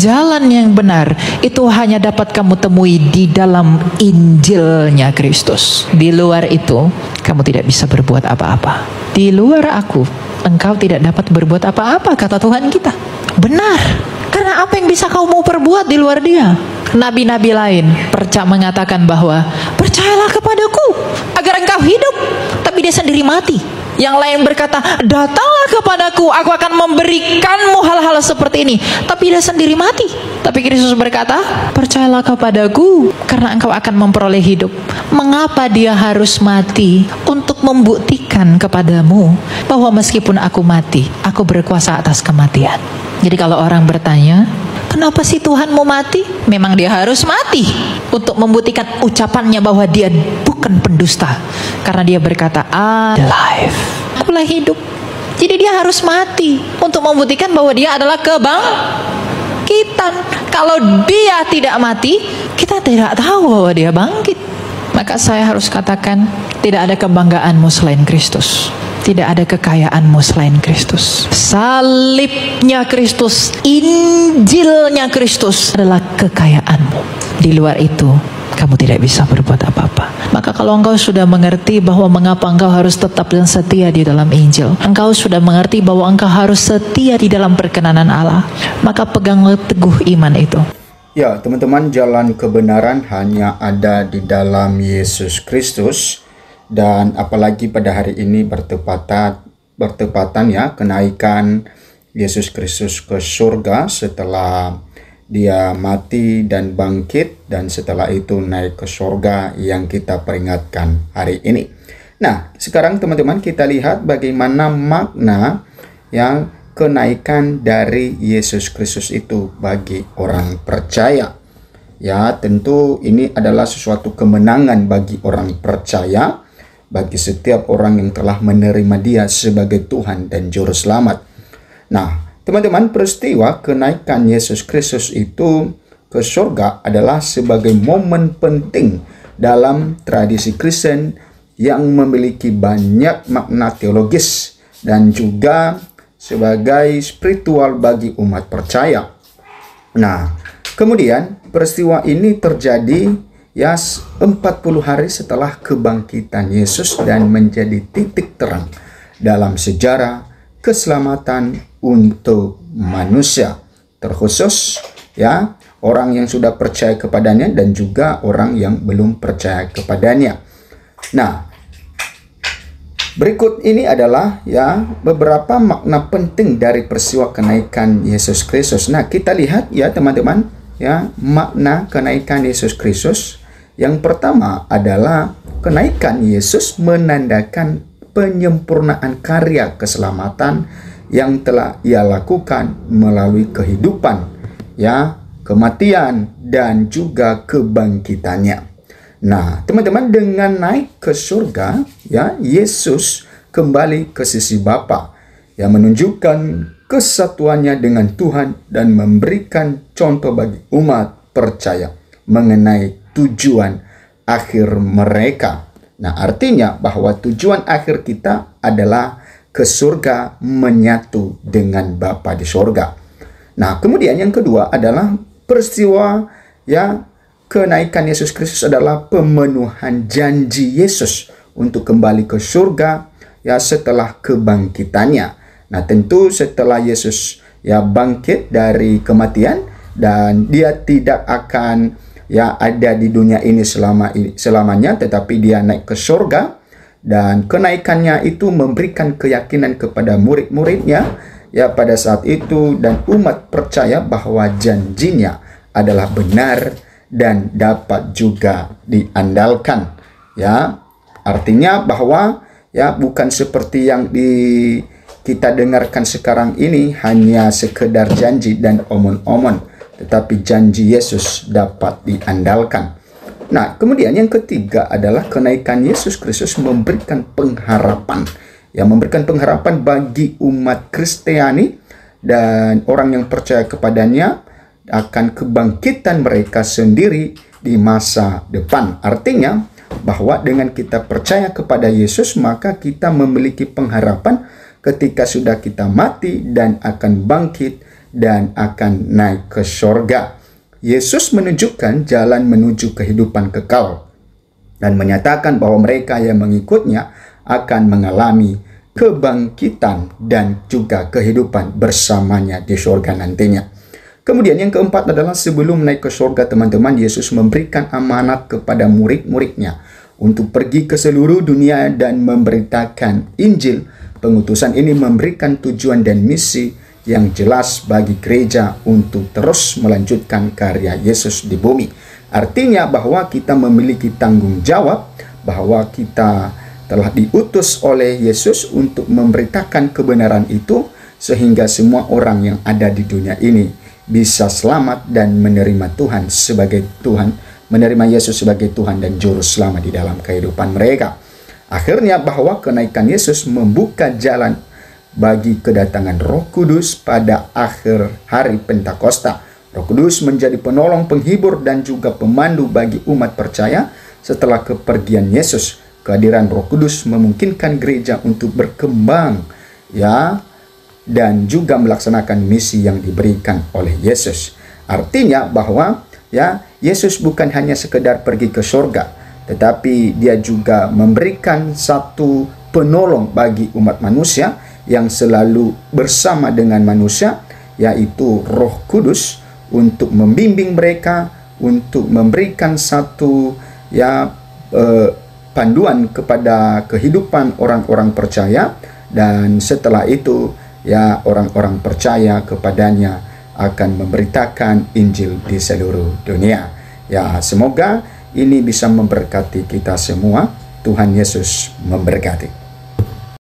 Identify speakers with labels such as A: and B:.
A: jalan yang benar itu hanya dapat kamu temui di dalam Injilnya Kristus. Di luar itu, kamu tidak bisa berbuat apa-apa. Di luar aku, engkau tidak dapat berbuat apa-apa, kata Tuhan kita. Benar. Karena apa yang bisa kau mau perbuat di luar Dia? Nabi-nabi lain mengatakan bahwa percayalah kepadaku agar engkau hidup, tapi dia sendiri mati. Yang lain berkata, datanglah kepadaku, aku akan memberikanmu hal-hal seperti ini, tapi dia sendiri mati. Tapi Kristus berkata, percayalah kepadaku karena engkau akan memperoleh hidup. Mengapa dia harus mati? Untuk membuktikan kepadamu bahwa meskipun aku mati, aku berkuasa atas kematian. Jadi kalau orang bertanya, kenapa sih Tuhan mau mati? Memang dia harus mati untuk membuktikan ucapannya bahwa dia bukan pendusta. Karena dia berkata, alive, akulah hidup. Jadi dia harus mati untuk membuktikan bahwa dia adalah kebangkitan. Kalau dia tidak mati, kita tidak tahu bahwa dia bangkit. Maka saya harus katakan, tidak ada kebanggaanmu selain Kristus. Tidak ada kekayaanmu selain Kristus. Salibnya Kristus, Injilnya Kristus adalah kekayaanmu. Di luar itu, kamu tidak bisa berbuat apa-apa. Maka kalau engkau sudah mengerti bahwa mengapa engkau harus tetap dan setia di dalam Injil, engkau sudah mengerti bahwa engkau harus setia di dalam perkenanan Allah, maka peganglah teguh iman itu.
B: Ya, teman-teman, jalan kebenaran hanya ada di dalam Yesus Kristus. Dan apalagi pada hari ini bertepatan ya kenaikan Yesus Kristus ke surga setelah dia mati dan bangkit, dan setelah itu naik ke surga yang kita peringatkan hari ini. Nah, sekarang teman-teman kita lihat bagaimana makna yang kenaikan dari Yesus Kristus itu bagi orang percaya. Ya, tentu ini adalah sesuatu kemenangan bagi orang percaya, bagi setiap orang yang telah menerima Dia sebagai Tuhan dan Juru Selamat. Nah, teman-teman, peristiwa kenaikan Yesus Kristus itu ke surga adalah sebagai momen penting dalam tradisi Kristen yang memiliki banyak makna teologis dan juga sebagai spiritual bagi umat percaya. Nah, kemudian peristiwa ini terjadi 40 hari setelah kebangkitan Yesus dan menjadi titik terang dalam sejarah keselamatan untuk manusia, terkhusus ya orang yang sudah percaya kepadanya dan juga orang yang belum percaya kepadanya. Nah, berikut ini adalah ya beberapa makna penting dari peristiwa kenaikan Yesus Kristus. Nah, kita lihat ya teman-teman ya makna kenaikan Yesus Kristus. Yang pertama adalah kenaikan Yesus menandakan penyempurnaan karya keselamatan yang telah Ia lakukan melalui kehidupan, ya, kematian dan juga kebangkitannya. Nah, teman-teman, dengan naik ke surga, ya, Yesus kembali ke sisi Bapa, yang menunjukkan kesatuannya dengan Tuhan dan memberikan contoh bagi umat percaya mengenai tujuan akhir mereka. Nah, artinya bahwa tujuan akhir kita adalah ke surga, menyatu dengan Bapa di surga. Nah, kemudian yang kedua adalah peristiwa ya kenaikan Yesus Kristus adalah pemenuhan janji Yesus untuk kembali ke surga ya setelah kebangkitannya. Nah, tentu setelah Yesus ya bangkit dari kematian dan dia tidak akan ya ada di dunia ini selamanya, tetapi dia naik ke surga, dan kenaikannya itu memberikan keyakinan kepada murid-muridnya ya pada saat itu, dan umat percaya bahwa janjinya adalah benar dan dapat juga diandalkan. Ya, artinya bahwa ya bukan seperti yang kita dengarkan sekarang ini hanya sekedar janji dan omon-omon, tetapi janji Yesus dapat diandalkan. Nah, kemudian yang ketiga adalah kenaikan Yesus Kristus memberikan pengharapan. Ya, memberikan pengharapan bagi umat Kristiani dan orang yang percaya kepadanya akan kebangkitan mereka sendiri di masa depan. Artinya bahwa dengan kita percaya kepada Yesus, maka kita memiliki pengharapan ketika sudah kita mati dan akan bangkit dan akan naik ke sorga. Yesus menunjukkan jalan menuju kehidupan kekal dan menyatakan bahwa mereka yang mengikutnya akan mengalami kebangkitan dan juga kehidupan bersamanya di sorga nantinya. Kemudian yang keempat adalah sebelum naik ke sorga, teman-teman, Yesus memberikan amanat kepada murid-muridnya untuk pergi ke seluruh dunia dan memberitakan Injil. Pengutusan ini memberikan tujuan dan misi yang jelas bagi gereja untuk terus melanjutkan karya Yesus di bumi. Artinya bahwa kita memiliki tanggung jawab, bahwa kita telah diutus oleh Yesus untuk memberitakan kebenaran itu, sehingga semua orang yang ada di dunia ini bisa selamat dan menerima Tuhan sebagai Tuhan, menerima Yesus sebagai Tuhan dan Juru Selamat di dalam kehidupan mereka. Akhirnya bahwa kenaikan Yesus membuka jalan bagi kedatangan Roh Kudus pada akhir hari Pentakosta. Roh Kudus menjadi penolong, penghibur, dan juga pemandu bagi umat percaya setelah kepergian Yesus. Kehadiran Roh Kudus memungkinkan gereja untuk berkembang, ya, dan juga melaksanakan misi yang diberikan oleh Yesus. Artinya bahwa, ya, Yesus bukan hanya sekedar pergi ke surga, tetapi dia juga memberikan satu penolong bagi umat manusia yang selalu bersama dengan manusia, yaitu Roh Kudus, untuk membimbing mereka, untuk memberikan satu, ya, panduan kepada kehidupan orang-orang percaya. Dan setelah itu, ya, orang-orang percaya kepadanya akan memberitakan Injil di seluruh dunia. Ya, semoga ini bisa memberkati kita semua. Tuhan Yesus memberkati.